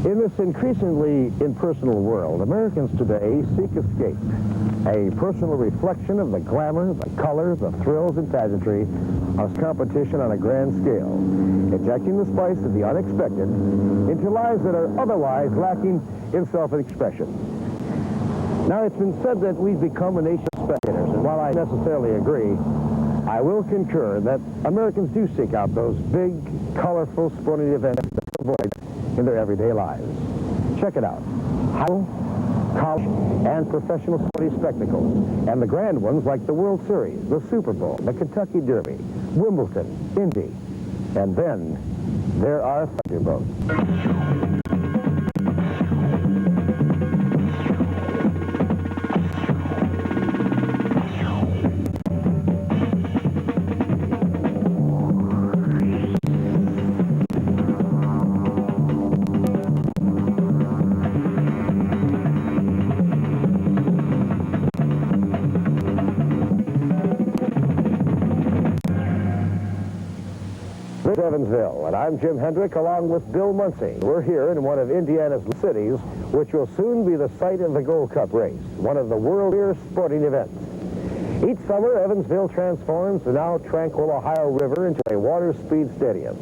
In this increasingly impersonal world, Americans today seek escape, a personal reflection of the glamour, the color, the thrills and pageantry of competition on a grand scale, injecting the spice of the unexpected into lives that are otherwise lacking in self-expression. Now, it's been said that we've become a nation of spectators, and while I necessarily agree, I will concur that Americans do seek out those big, colorful sporting events that avoid in their everyday lives. Check it out. High school, college, and professional sporting spectacles, and the grand ones like the World Series, the Super Bowl, the Kentucky Derby, Wimbledon, Indy, and then there are thunderbolts. This is Evansville, and I'm Jim Hendrick along with Bill Muncie. We're here in one of Indiana's cities, which will soon be the site of the Gold Cup race, one of the world-renowned sporting events. Each summer, Evansville transforms the now tranquil Ohio River into a water-speed stadium.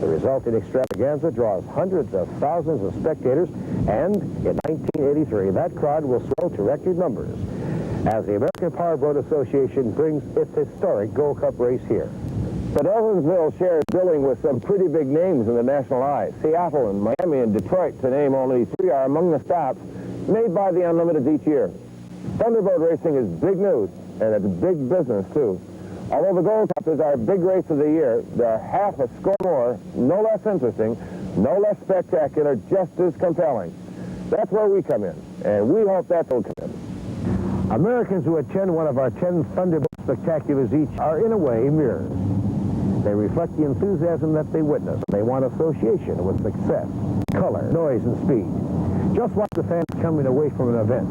The resulting extravaganza draws hundreds of thousands of spectators, and in 1983, that crowd will swell to record numbers as the American Powerboat Association brings its historic Gold Cup race here. But Evansville shares billing with some pretty big names in the national eye. Seattle and Miami and Detroit, to name only three, are among the stops made by the Unlimiteds each year. Thunderboat racing is big news, and it's big business, too. Although the Gold Cup is our big race of the year, there are half a score more, no less interesting, no less spectacular, just as compelling. That's where we come in, and we hope that will come in. Americans who attend one of our 10 Thunderbolt spectaculars each are, in a way, mirrors. They reflect the enthusiasm that they witness. They want association with success, color, noise, and speed. Just watch the fans coming away from an event,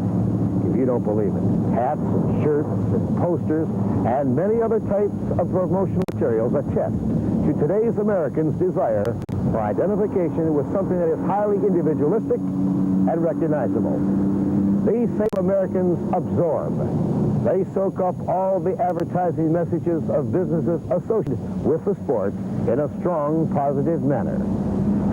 if you don't believe it. Hats and shirts and posters and many other types of promotional materials attest to today's Americans' desire for identification with something that is highly individualistic and recognizable. These same Americans absorb. They soak up all the advertising messages of businesses associated with the sport in a strong, positive manner.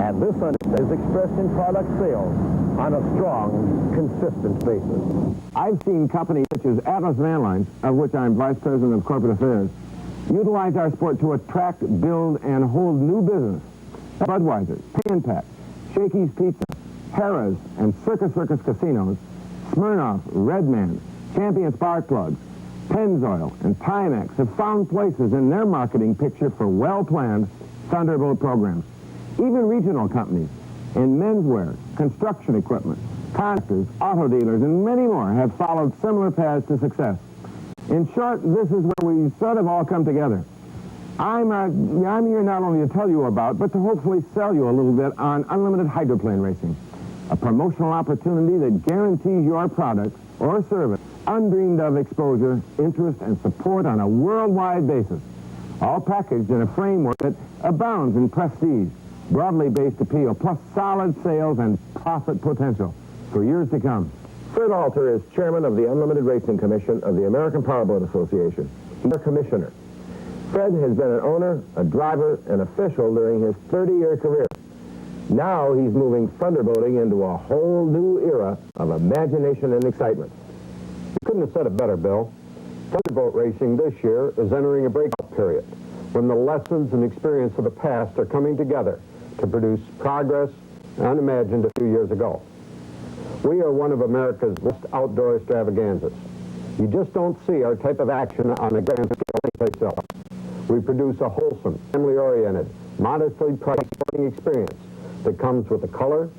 And this is expressed in product sales on a strong, consistent basis. I've seen companies such as Atlas Van Lines, of which I'm Vice President of Corporate Affairs, utilize our sport to attract, build, and hold new business. Budweiser, Pan Pac, Shakey's Pizza, Harrah's, and Circus Casinos, Smirnoff, Redman, Champion Spark Plugs, Pennzoil, and Timex have found places in their marketing picture for well-planned Thunderbolt programs. Even regional companies in menswear, construction equipment, contractors, auto dealers, and many more have followed similar paths to success. In short, this is where we sort of all come together. I'm here not only to tell you about, but to hopefully sell you a little bit on unlimited hydroplane racing, a promotional opportunity that guarantees your product or service undreamed of exposure, interest, and support on a worldwide basis, all packaged in a framework that abounds in prestige, broadly based appeal, plus solid sales and profit potential for years to come. Fred Alter is chairman of the Unlimited Racing Commission of the American Powerboat Association. He's a commissioner. Fred has been an owner, a driver, and official during his 30-year career. Now he's moving thunderboating into a whole new era of imagination and excitement. You couldn't have said it better, Bill. Thunderboat racing this year is entering a breakout period when the lessons and experience of the past are coming together to produce progress unimagined a few years ago. We are one of America's best outdoor extravaganzas. You just don't see our type of action on a grand scale anyplace else. We produce a wholesome, family-oriented, modestly priced sporting experience that comes with the color,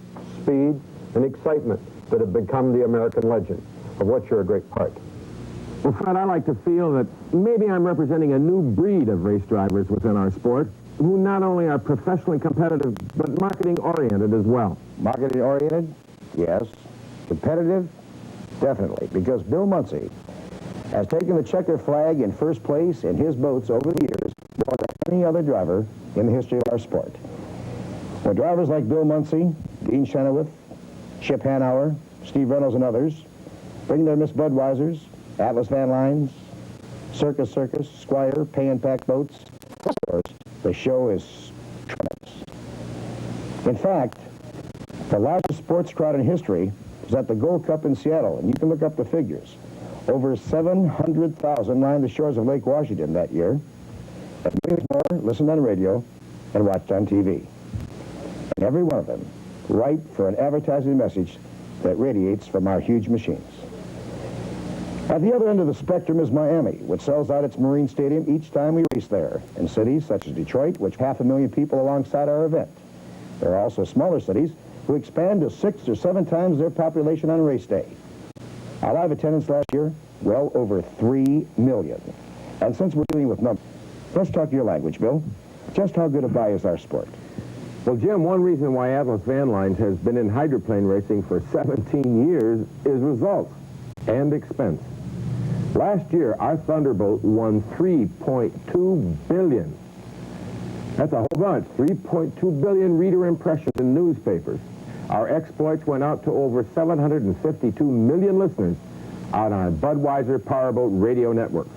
speed, and excitement that have become the American legend, of which you're a great part. Well, Fred, I like to feel that maybe I'm representing a new breed of race drivers within our sport, who not only are professionally competitive, but marketing-oriented as well. Marketing-oriented? Yes. Competitive? Definitely, because Bill Muncie has taken the checker flag in first place in his boats over the years more than any other driver in the history of our sport. For drivers like Bill Muncie, Dean Chenoweth, Chip Hanauer, Steve Reynolds, and others bring their Miss Budweisers, Atlas Van Lines, Circus, Squire, Pay and Pack boats. The show is tremendous. In fact, the largest sports crowd in history was at the Gold Cup in Seattle, and you can look up the figures. Over 700,000 lined the shores of Lake Washington that year, and millions more listened on radio and watched on TV. And every one of them ripe for an advertising message that radiates from our huge machines. At the other end of the spectrum is Miami, which sells out its Marine Stadium each time we race there, in cities such as Detroit, which 500,000 people alongside our event. There are also smaller cities who expand to 6 or 7 times their population on race day. Our live attendance last year, well over 3 million. And since we're dealing with numbers, let's talk your language, Bill. Just how good a buy is our sport? Well, Jim, one reason why Atlas Van Lines has been in hydroplane racing for 17 years is results and expense. Last year, our Thunderbolt won $3.2 billion. That's a whole bunch. 3.2 billion reader impressions in newspapers. Our exploits went out to over 752 million listeners on our Budweiser Powerboat radio network.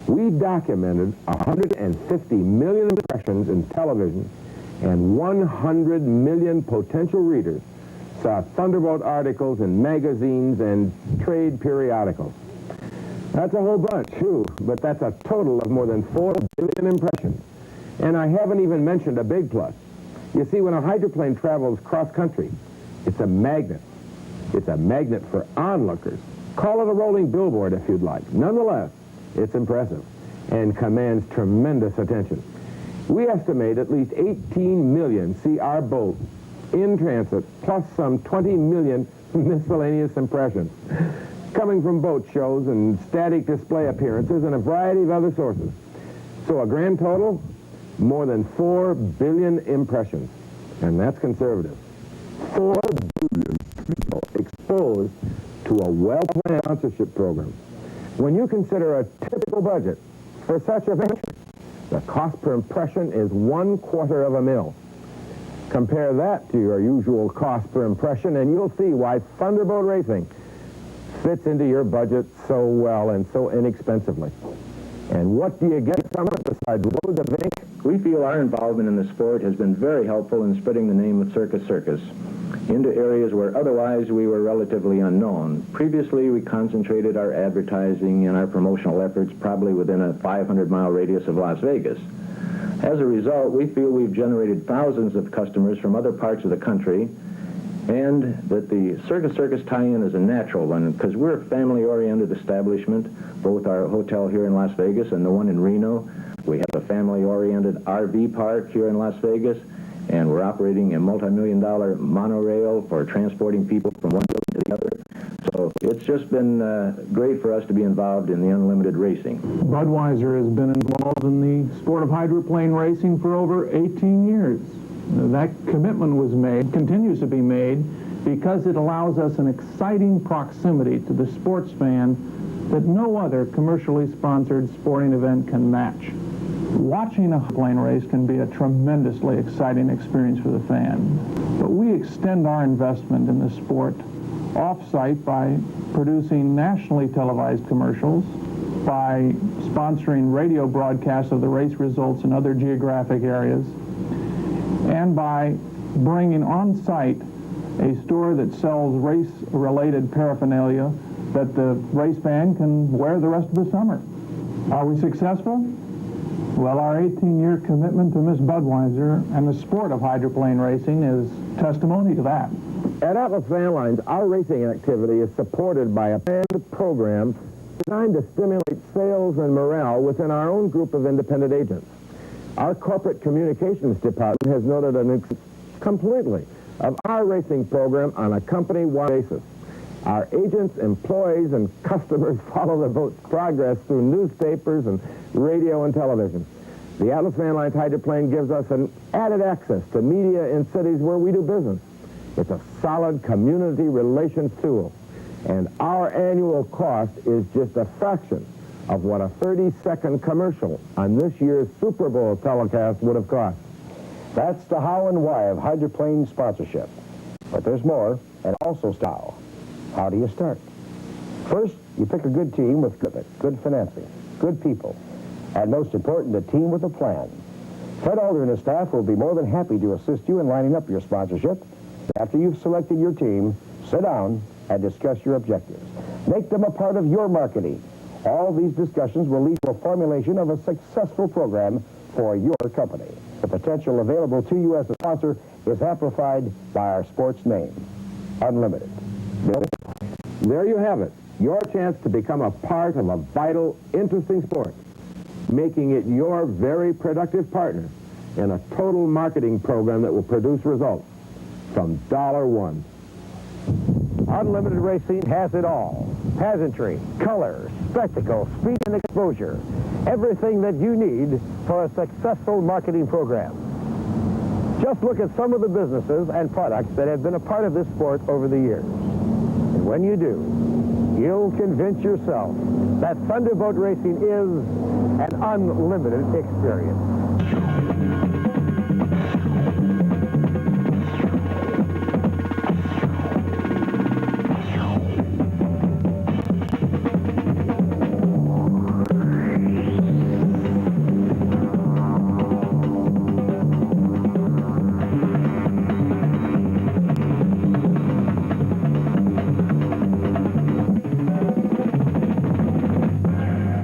We documented 150 million impressions in television, and 100 million potential readers saw Thunderbolt articles in magazines and trade periodicals. That's a whole bunch, too, but that's a total of more than 4 billion impressions. And I haven't even mentioned a big plus. You see, when a hydroplane travels cross-country, it's a magnet. It's a magnet for onlookers. Call it a rolling billboard if you'd like. Nonetheless, it's impressive and commands tremendous attention. We estimate at least 18 million see our boat in transit, plus some 20 million miscellaneous impressions, coming from boat shows and static display appearances and a variety of other sources. So a grand total, more than 4 billion impressions. And that's conservative. 4 billion people exposed to a well-planned sponsorship program. When you consider a typical budget for such a venture, the cost per impression is $250,000. Compare that to your usual cost per impression, and you'll see why Thunderbolt Racing fits into your budget so well and so inexpensively. And what do you get from it besides loads of ink? We feel our involvement in the sport has been very helpful in spreading the name of Circus into areas where otherwise we were relatively unknown. Previously, we concentrated our advertising and our promotional efforts probably within a 500-mile radius of Las Vegas. As a result, we feel we've generated thousands of customers from other parts of the country, and that the Circus tie-in is a natural one, because we're a family-oriented establishment, both our hotel here in Las Vegas and the one in Reno. We have a family-oriented RV park here in Las Vegas, and we're operating a multi-million-dollar monorail for transporting people from one building to the other. So it's just been great for us to be involved in the unlimited racing. Budweiser has been involved in the sport of hydroplane racing for over 18 years. That commitment was made, continues to be made, because it allows us an exciting proximity to the sports fan that no other commercially sponsored sporting event can match. Watching a plane race can be a tremendously exciting experience for the fan, but we extend our investment in the sport off-site by producing nationally televised commercials, by sponsoring radio broadcasts of the race results in other geographic areas, and by bringing on-site a store that sells race-related paraphernalia that the race fan can wear the rest of the summer. Are we successful? Well, our 18-year commitment to Miss Budweiser and the sport of hydroplane racing is testimony to that. At Atlas Van Lines, our racing activity is supported by a planned program designed to stimulate sales and morale within our own group of independent agents. Our corporate communications department has noted an completely of our racing program on a company-wide basis. Our agents, employees, and customers follow the boat's progress through newspapers and radio and television. The Atlas Van Lines hydroplane gives us an added access to media in cities where we do business. It's a solid community relations tool, and our annual cost is just a fraction of what a 30-second commercial on this year's Super Bowl telecast would have cost. That's the how and why of hydroplane sponsorship. But there's more, and also style. How do you start? First, you pick a good team with good financing, good people, and most important, a team with a plan. Fred Alder and his staff will be more than happy to assist you in lining up your sponsorship. After you've selected your team, sit down and discuss your objectives. Make them a part of your marketing. All these discussions will lead to a formulation of a successful program for your company. The potential available to you as a sponsor is amplified by our sports name, Unlimited. Bill? There you have it, your chance to become a part of a vital, interesting sport, making it your very productive partner in a total marketing program that will produce results from $1. Unlimited Racing has it all. Pageantry, color, spectacle, speed and exposure. Everything that you need for a successful marketing program. Just look at some of the businesses and products that have been a part of this sport over the years. And when you do, you'll convince yourself that Thunderboat Racing is an unlimited experience.